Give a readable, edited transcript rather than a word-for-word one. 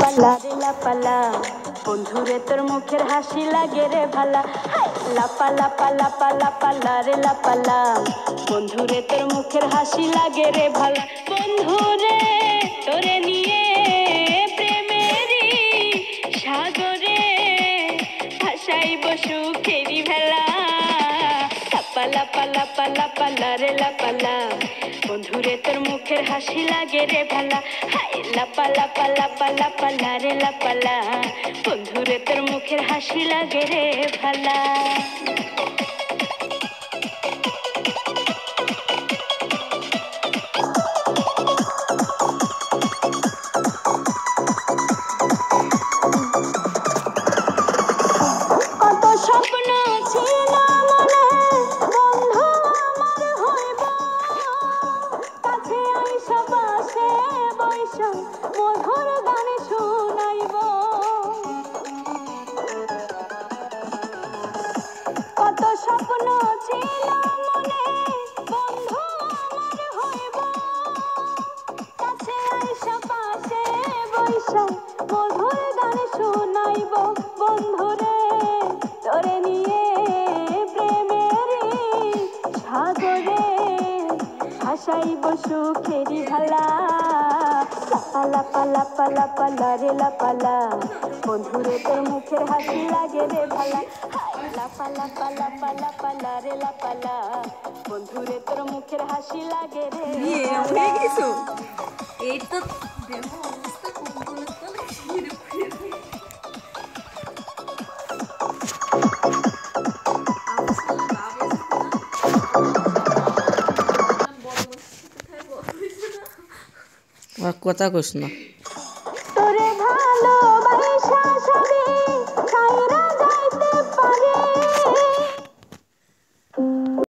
লাপালা রে লাপালা বন্ধুরে তোর মুখের হাসি লাগে রে ভালা। লাপা লাপা লাপা লাপালা রে লাপালা বন্ধুরে তোর মুখের হাসি লাগে রে ভালা। বন্ধুরে তোরে নিয়ে প্রেমেরই সাগরে ভাসাইব সুখেরি ভেলা। লাপা লাপা লাপা লাপালা রে লাপালা বন্ধুরে তোর মুখের হাসি লাগে রে ভালা। লাপা লাপা লাপা লাপালা রে লাপালা বন্ধুরে তোর মুখের হাসি লাগে রে ভালা। কত স্বপ্ন ছিল মনে বন্ধু আমার হইব, কাছে আইসা পাশে বৈশা মধুর গান শুনাইব। কত স্বপ্ন ছিল মনে বন্ধু আমার হইব, কাছে আইসা পাশে বৈশা মধুর গান শুনাইব। বন্ধুরে তোরে নিয়ে প্রেমেরই সাগরে ভাসাইব সুখেরি ভালা। লাপা লাপা লাপা লাপালা রে লাপালা বন্ধুরে তোর মুখের হাসি লাগে রে ভালা। লাপা লাপা লাপা লাপালা রে লাপালা বন্ধুরে তোর মুখের হাসি লাগে রে ভালা। এই তো দেখো অবস্থা কোন কোন তো কথা কইস না।